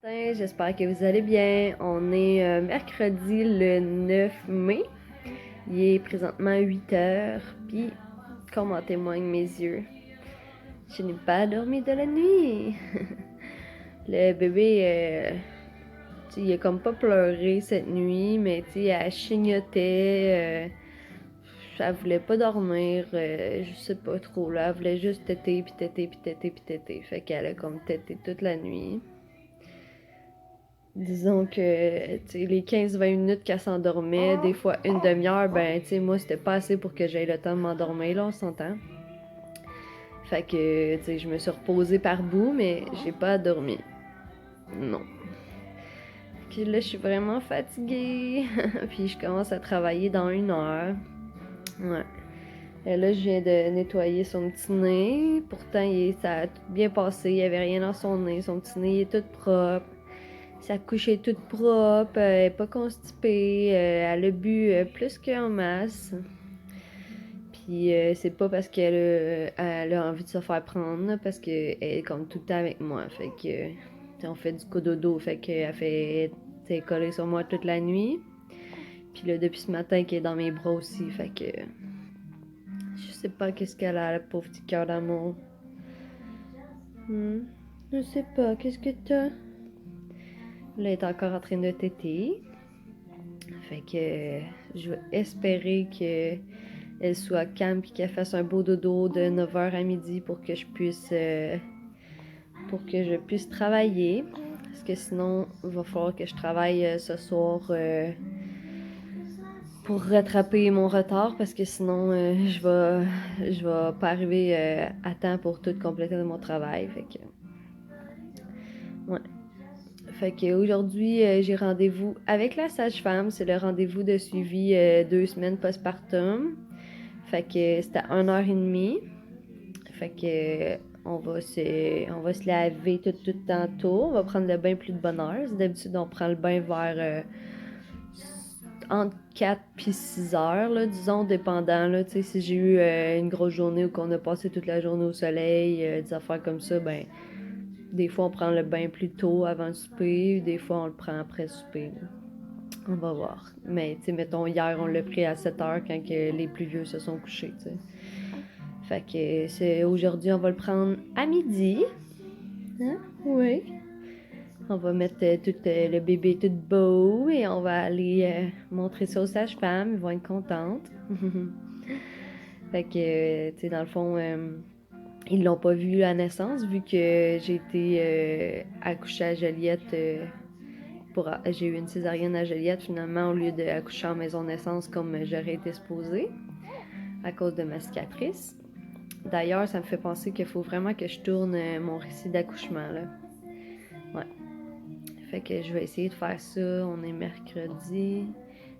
J'espère que vous allez bien. On est mercredi le 9 mai. Il est présentement 8 heures. Puis, comme en témoignent mes yeux, je n'ai pas dormi de la nuit. Le bébé, il a comme pas pleuré cette nuit, mais elle chignotait. Elle voulait pas dormir, je sais pas trop là. Elle voulait juste téter, puis téter, puis téter, puis téter. Fait qu'elle a comme tété toute la nuit. Disons que les 15-20 minutes qu'elle s'endormait, des fois une demi-heure, ben moi c'était pas assez pour que j'aie le temps de m'endormir, là on s'entend. Fait que je me suis reposée par bout, mais j'ai pas dormi. Non. Puis là je suis vraiment fatiguée. Puis je commence à travailler dans 1 heure. Ouais. Et là je viens de nettoyer son petit nez. Pourtant ça a tout bien passé, il y avait rien dans son nez. Son petit nez est tout propre. Sa couche est toute propre, elle est pas constipée, elle a bu plus qu'en masse. Puis c'est pas parce elle a envie de se faire prendre, parce qu'elle est comme tout le temps avec moi. Fait que on fait du cododo, fait qu'elle fait collée sur moi toute la nuit. Puis là depuis ce matin qu'elle est dans mes bras aussi, fait que je sais pas qu'est-ce qu'elle a, la pauvre petit cœur d'amour. Je sais pas, qu'est-ce que t'as? Là, elle est encore en train de téter. Fait que je vais espérer qu'elle soit calme et qu'elle fasse un beau dodo de 9 h à midi pour que je puisse travailler. Parce que sinon, il va falloir que je travaille ce soir pour rattraper mon retard. Parce que sinon, je vais pas arriver à temps pour tout compléter mon travail. Fait que, ouais. Fait qu'aujourd'hui, j'ai rendez-vous avec la sage-femme. C'est le rendez-vous de suivi 2 semaines postpartum. Fait que c'était à 1h30. Fait que on va se laver tout tantôt. On va prendre le bain plus de bonne heure. D'habitude, on prend le bain vers entre 4 puis 6 heures, là, disons, dépendant. Là, si j'ai eu une grosse journée ou qu'on a passé toute la journée au soleil, des affaires comme ça, ben des fois, on prend le bain plus tôt avant le souper, des fois, on le prend après le souper. Là. On va voir. Mais, mettons, hier, on l'a pris à 7 heures quand que les plus vieux se sont couchés, t'sais. Fait que aujourd'hui, on va le prendre à midi. Hein? Oui. On va mettre le bébé tout beau et on va aller montrer ça aux sages-femmes. Ils vont être contentes. Fait que, dans le fond, ils l'ont pas vu à la naissance vu que j'ai été accouchée à Joliette. J'ai eu une césarienne à Joliette finalement au lieu d'accoucher en maison de naissance comme j'aurais été supposée à cause de ma cicatrice. D'ailleurs, ça me fait penser qu'il faut vraiment que je tourne mon récit d'accouchement là. Ouais. Fait que je vais essayer de faire ça. On est mercredi.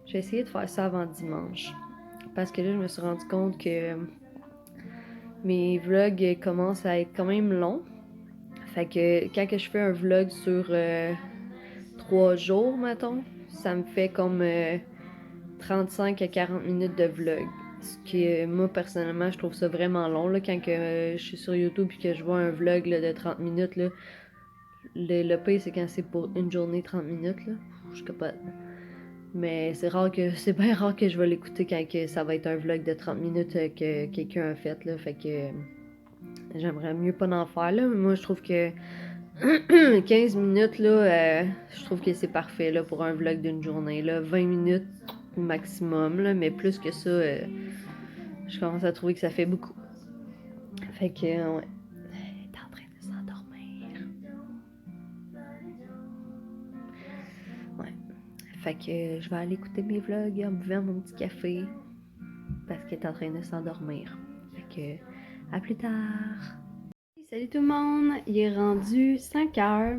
Je vais essayer de faire ça avant dimanche. Parce que là, je me suis rendu compte que mes vlogs commencent à être quand même longs. Fait que quand que je fais un vlog sur 3 jours, mettons, ça me fait comme 35 à 40 minutes de vlog. Ce qui, moi, personnellement, je trouve ça vraiment long. Là, quand que, je suis sur YouTube et que je vois un vlog là, de 30 minutes, là, le pire, c'est quand c'est pour une journée 30 minutes. Là. Je suis capable. Mais c'est bien rare que je vais l'écouter quand que ça va être un vlog de 30 minutes que quelqu'un a fait. Là, fait que j'aimerais mieux pas en faire. Là. Mais moi, je trouve que 15 minutes, là, je trouve que c'est parfait là, pour un vlog d'une journée. Là. 20 minutes maximum, là, mais plus que ça, je commence à trouver que ça fait beaucoup. Fait que, ouais. Elle est en train de s'endormir. Ouais. Fait que je vais aller écouter mes vlogs en buvant mon petit café parce qu'elle est en train de s'endormir. Fait que, à plus tard. Salut tout le monde, il est rendu 5 heures.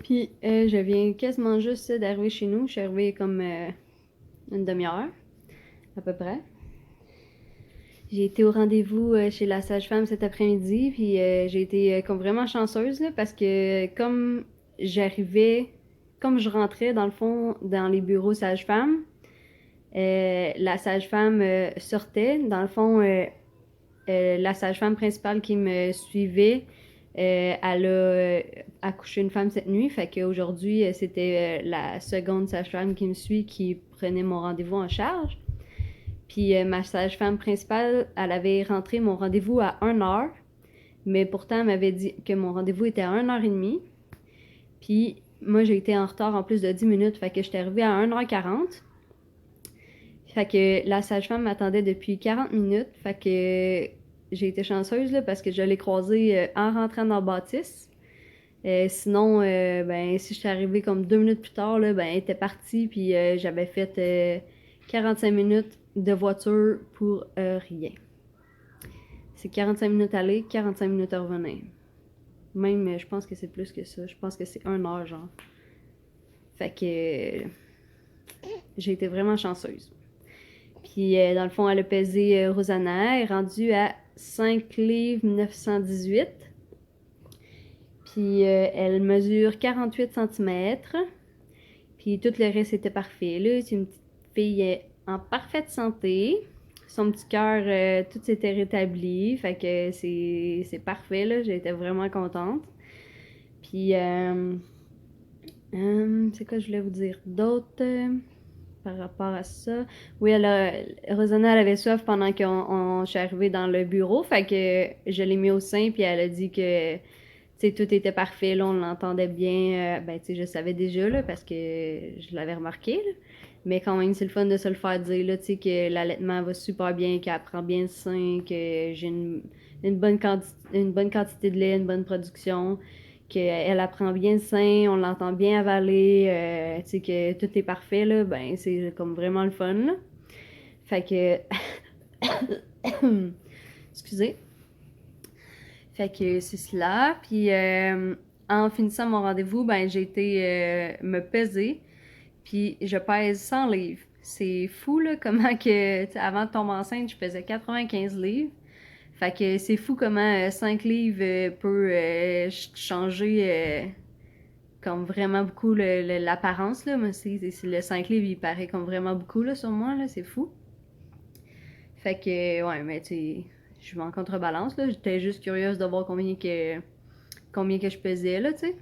Puis je viens quasiment juste d'arriver chez nous. Je suis arrivée comme une demi-heure, à peu près. J'ai été au rendez-vous chez la sage-femme cet après-midi, puis j'ai été comme vraiment chanceuse là, parce que comme je rentrais dans le fond dans les bureaux sage-femme, la sage-femme sortait. Dans le fond, la sage-femme principale qui me suivait Elle a accouché une femme cette nuit, fait qu'aujourd'hui, c'était la seconde sage-femme qui me suit qui prenait mon rendez-vous en charge. Puis ma sage-femme principale, elle avait rentré mon rendez-vous à 1h, mais pourtant, elle m'avait dit que mon rendez-vous était à 1h30. Puis moi, j'ai été en retard en plus de 10 minutes, fait que j'étais arrivée à 1h40. Fait que la sage-femme m'attendait depuis 40 minutes, fait que j'ai été chanceuse là, parce que je l'ai croisée en rentrant dans la bâtisse. Sinon, ben, si j'étais arrivée comme 2 minutes plus tard, là, ben, elle était partie, puis j'avais fait 45 minutes de voiture pour rien. C'est 45 minutes aller, 45 minutes à revenir. Même, je pense que c'est plus que ça. Je pense que c'est 1 heure, genre. Fait que j'ai été vraiment chanceuse. Puis, dans le fond, elle a pesé Rosanna. Elle est rendue à 5 livres 918. Puis, elle mesure 48 cm. Puis, tout le reste était parfait. Là, c'est une petite fille en parfaite santé. Son petit cœur, tout s'était rétabli. Fait que c'est parfait, là. J'étais vraiment contente. Puis, c'est quoi je voulais vous dire d'autre par rapport à ça? Oui, Rosanna, elle avait soif pendant qu'on je suis arrivée dans le bureau, fait que je l'ai mis au sein, puis elle a dit que tout était parfait, là, on l'entendait bien. Ben, tu sais, je savais déjà, là, parce que je l'avais remarqué, là. Mais quand même, c'est le fun de se le faire dire, là, tu sais, que l'allaitement va super bien, qu'elle prend bien le sein, que j'ai une bonne quantité de lait, une bonne production, qu'elle apprend bien le sein, on l'entend bien avaler, tu sais, que tout est parfait, là, ben, c'est comme vraiment le fun, là. Fait que... Excusez. Fait que c'est cela. Puis en finissant mon rendez-vous, ben j'ai été me peser. Puis je pèse 100 livres. C'est fou là comment que avant de tomber enceinte, je pesais 95 livres. Fait que c'est fou comment 5 livres peut changer comme vraiment beaucoup l'apparence là. Mais le 5 livres, il paraît comme vraiment beaucoup là sur moi là, c'est fou. Fait que ouais, mais tu sais, je vais en contrebalance là. J'étais juste curieuse de voir combien que je pesais, là, tu sais.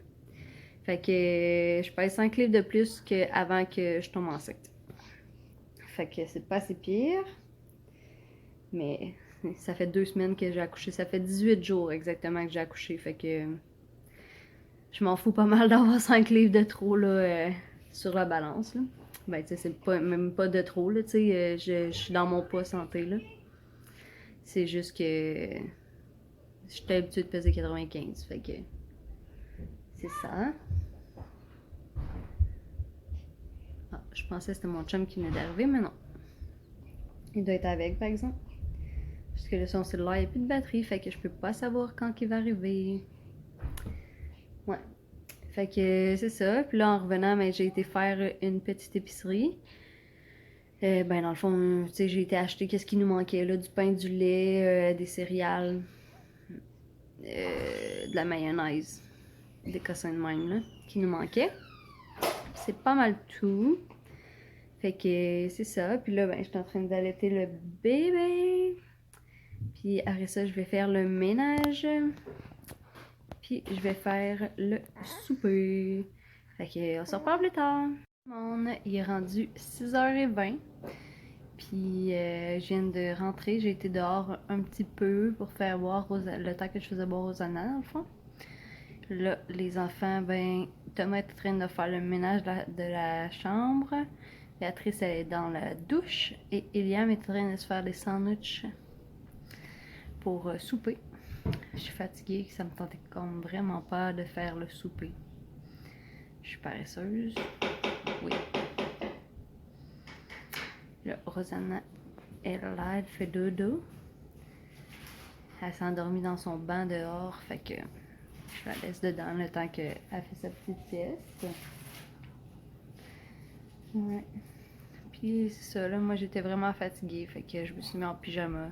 Fait que je pèse 5 livres de plus qu'avant que je tombe enceinte. Fait que c'est pas si pire. Mais ça fait 2 semaines que j'ai accouché. Ça fait 18 jours exactement que j'ai accouché. Fait que je m'en fous pas mal d'avoir 5 livres de trop, là, sur la balance, là. Ben, tu sais, c'est même pas de trop, là, tu sais. Je suis dans mon poids santé, là. C'est juste que j'étais habituée de peser 95. Fait que c'est ça. Ah, je pensais que c'était mon chum qui venait d'arriver, mais non. Il doit être avec, par exemple. Parce que là, son cellulaire, il n'y a plus de batterie, fait que je peux pas savoir quand il va arriver. Ouais. Fait que c'est ça. Puis là, en revenant, ben, j'ai été faire une petite épicerie. Ben, dans le fond, tu sais, j'ai été acheter qu'est-ce qui nous manquait, là, du pain, du lait, des céréales, de la mayonnaise, des cossins de même, là, qui nous manquaient. C'est pas mal tout. Fait que c'est ça. Puis là, ben, je suis en train d'allaiter le bébé. Puis après ça, je vais faire le ménage. Puis je vais faire le souper. Fait que on se reparle plus tard. Tout le monde, il est rendu 6h20. Puis je viens de rentrer. J'ai été dehors un petit peu pour faire boire le temps que je faisais boire Rosanna, dans le fond. Là, les enfants, ben, Thomas est en train de faire le ménage de la chambre. Béatrice, elle est dans la douche. Et Eliam est en train de se faire des sandwichs pour souper. Je suis fatiguée, ça me tentait comme vraiment pas de faire le souper. Je suis paresseuse. Oui. Là, Rosanna est là, elle fait dodo. Elle s'est endormie dans son banc dehors, fait que je la laisse dedans le temps qu'elle fait sa petite sieste. Ouais. Puis c'est ça, là, moi j'étais vraiment fatiguée, fait que je me suis mis en pyjama.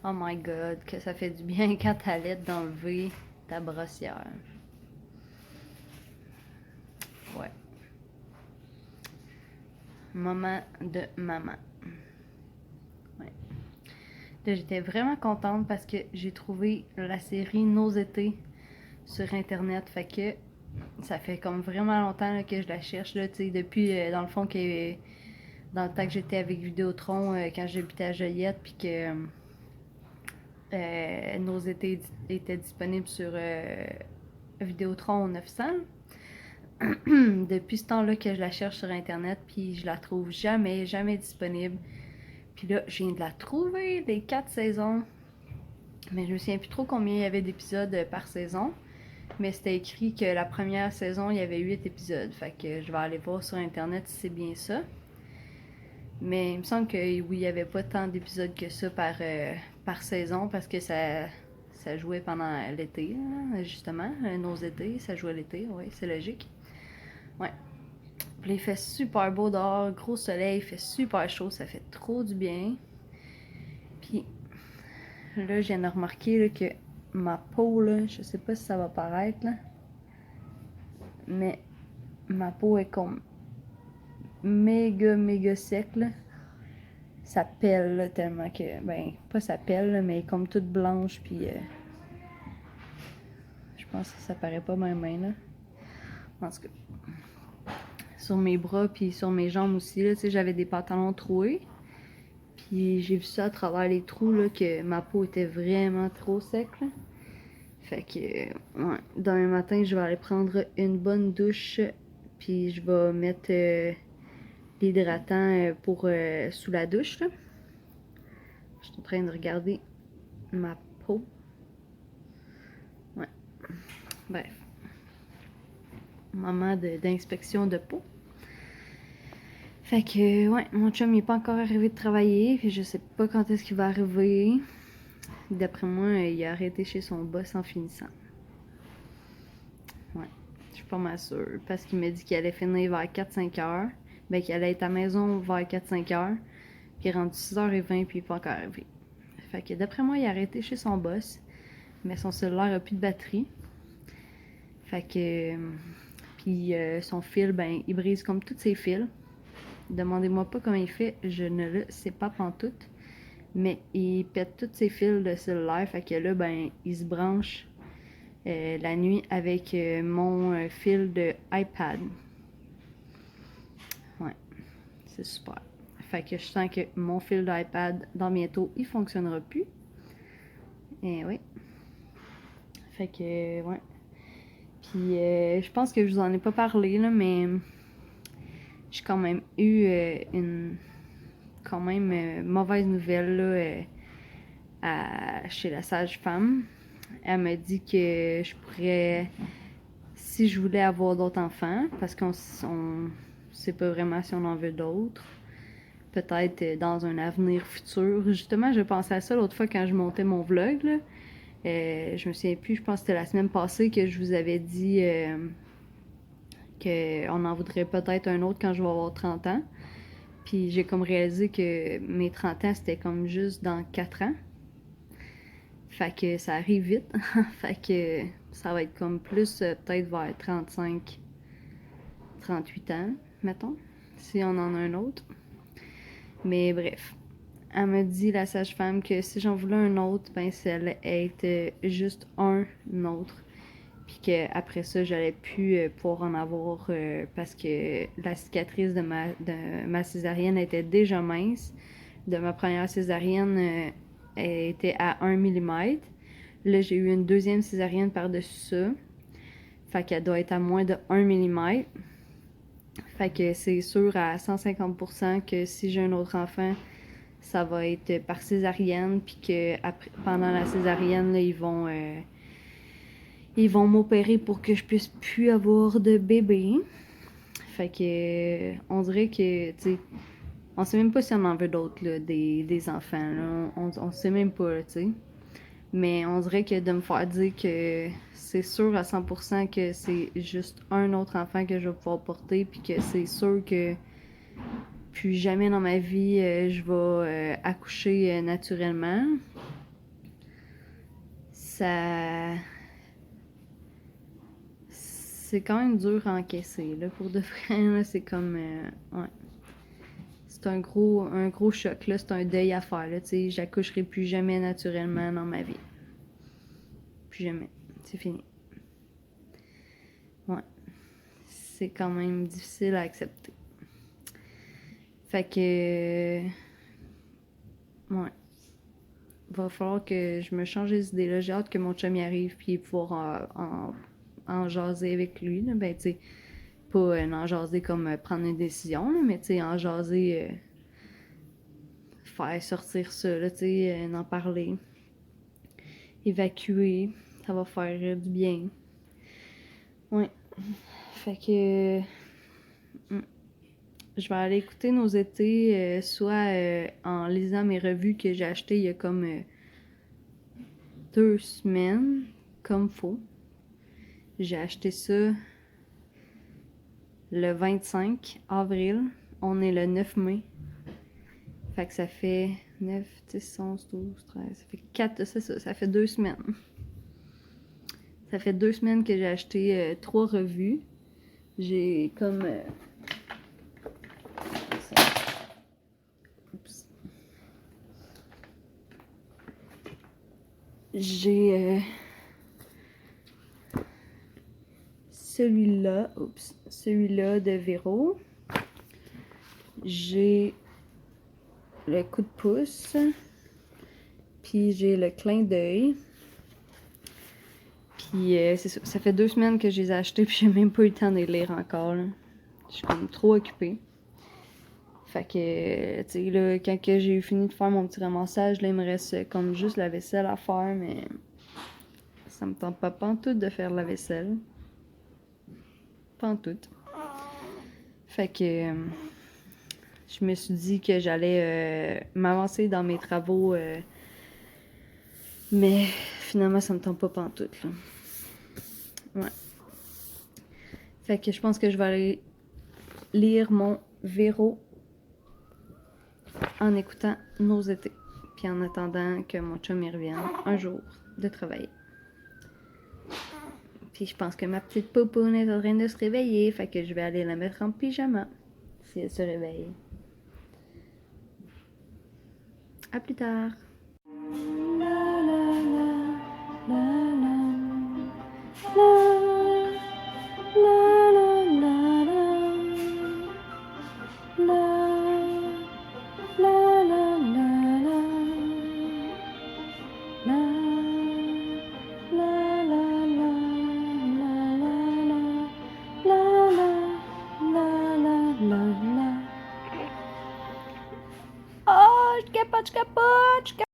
Oh my god, que ça fait du bien quand t'allaites d'enlever ta brossière. Ouais. Moment de maman. Ouais. Là, j'étais vraiment contente parce que j'ai trouvé la série Nos étés sur Internet. Fait que ça fait comme vraiment longtemps là, que je la cherche, là, depuis, dans le fond, que dans le temps que j'étais avec Vidéotron, quand j'habitais à Joliette, puis que nos étés étaient disponibles sur Vidéotron 900. Depuis ce temps-là que je la cherche sur Internet, puis je la trouve jamais, jamais disponible. Puis là, je viens de la trouver, les 4 saisons. Mais je me souviens plus trop combien il y avait d'épisodes par saison. Mais c'était écrit que la première saison, il y avait 8 épisodes. Fait que je vais aller voir sur Internet si c'est bien ça. Mais il me semble que oui, il n'y avait pas tant d'épisodes que ça par saison parce que ça jouait pendant l'été, hein, justement. Nos étés, ça jouait l'été, oui, c'est logique. Ouais. Puis il fait super beau dehors, gros soleil, il fait super chaud, ça fait trop du bien. Puis là, je viens de remarquer là, que ma peau, là, je sais pas si ça va paraître, là, mais ma peau est comme méga sec, là. Ça pèle, là, tellement que, ben, pas ça pèle, là, mais elle est comme toute blanche, puis je pense que ça paraît pas ma main, là. En tout cas, sur mes bras, puis sur mes jambes aussi, là, tu sais, j'avais des pantalons troués. Puis j'ai vu ça à travers les trous, là, que ma peau était vraiment trop sec, là. Fait que, ouais, demain matin, je vais aller prendre une bonne douche, puis je vais mettre l'hydratant pour sous la douche, là. Je suis en train de regarder ma peau. Ouais. Bref. Moment d'inspection de peau. Fait que, ouais, mon chum il est pas encore arrivé de travailler, puis je sais pas quand est-ce qu'il va arriver. D'après moi, il a arrêté chez son boss en finissant. Ouais, je suis pas mal sûre, parce qu'il m'a dit qu'il allait finir vers 4-5 heures. Ben, qu'il allait être à la maison vers 4-5 heures. Puis il est rendu 6h20, puis il est pas encore arrivé. Fait que d'après moi, il a arrêté chez son boss, mais son cellulaire a plus de batterie. Fait que, puis son fil, ben, il brise comme tous ses fils. Demandez-moi pas comment il fait, je ne le sais pas pantoute. Mais il pète tous ses fils de cellulaire, fait que là, ben, il se branche la nuit avec mon fil de iPad. Ouais, c'est super. Fait que je sens que mon fil d'iPad, dans bientôt, il fonctionnera plus. Et oui. Fait que, ouais. Puis, je pense que je vous en ai pas parlé, là, mais j'ai quand même eu une mauvaise nouvelle là, chez la sage-femme. Elle m'a dit que je pourrais, si je voulais avoir d'autres enfants, parce qu'on sait pas vraiment si on en veut d'autres, peut-être dans un avenir futur. Justement, je pensais à ça l'autre fois quand je montais mon vlog, là. Je me souviens plus, je pense que c'était la semaine passée que je vous avais dit qu'on en voudrait peut-être un autre quand je vais avoir 30 ans. Puis j'ai comme réalisé que mes 30 ans, c'était comme juste dans 4 ans. Fait que ça arrive vite. Fait que ça va être comme plus peut-être vers 35, 38 ans, mettons, si on en a un autre. Mais bref, elle m'a dit, la sage-femme, que si j'en voulais un autre, ben ça allait être juste un autre. Puis qu'après ça, j'allais plus pouvoir en avoir parce que la cicatrice de ma césarienne était déjà mince. De ma première césarienne, elle était à 1 mm. Là, j'ai eu une deuxième césarienne par-dessus ça. Fait qu'elle doit être à moins de 1 mm. Fait que c'est sûr à 150% que si j'ai un autre enfant, ça va être par césarienne. Puis que pendant la césarienne, là, ils vont m'opérer pour que je puisse plus avoir de bébé. Fait que on dirait que, tu sais, on sait même pas si on en veut d'autres, là, des enfants, là. On sait même pas, tu sais. Mais on dirait que de me faire dire que c'est sûr à 100% que c'est juste un autre enfant que je vais pouvoir porter, puis que c'est sûr que plus jamais dans ma vie je vais accoucher naturellement. Ça... C'est quand même dur à encaisser, là, pour de vrai, là, c'est comme... ouais. C'est un gros choc, là, c'est un deuil à faire, là, tu sais, j'accoucherai plus jamais naturellement dans ma vie. Plus jamais. C'est fini. Ouais. C'est quand même difficile à accepter. Fait que... Ouais. Va falloir que je me change les idées. Là, j'ai hâte que mon chum y arrive puis pouvoir en jaser avec lui. Là. Ben, tu sais, pas en jaser comme prendre une décision, là, mais tu sais, en jaser, faire sortir ça, là, tu sais, en parler, évacuer, ça va faire du bien. Ouais. Fait que je vais aller écouter nos étés, soit en lisant mes revues que j'ai achetées il y a comme 2 semaines, comme faut. J'ai acheté ça le 25 avril. On est le 9 mai. Fait que ça fait 9, 10, 11, 12, 13. Ça fait 4, c'est ça, ça fait 2 semaines. Ça fait 2 semaines que j'ai acheté 3 revues. J'ai comme. Oups. J'ai celui-là. Oups. Celui-là de Véro. J'ai le coup de pouce. Puis j'ai le clin d'œil. Puis c'est ça. Ça fait 2 semaines que je les ai achetés. Puis j'ai même pas eu le temps de les lire encore. Là. Je suis comme trop occupée. Fait que, tu sais, là, quand j'ai fini de faire mon petit ramassage, là, il me reste comme juste la vaisselle à faire, mais ça me tente pas pantoute de faire la vaisselle. Pantoute. Fait que, je me suis dit que j'allais m'avancer dans mes travaux, mais finalement, ça me tente pas pantoute, là. Ouais. Fait que je pense que je vais aller lire mon Véro en écoutant nos étés. Puis en attendant que mon chum y revienne un jour de travailler. Puis je pense que ma petite poupoune est en train de se réveiller. Fait que je vais aller la mettre en pyjama. Si elle se réveille. À plus tard. Oh, je capote, je capote, je capote.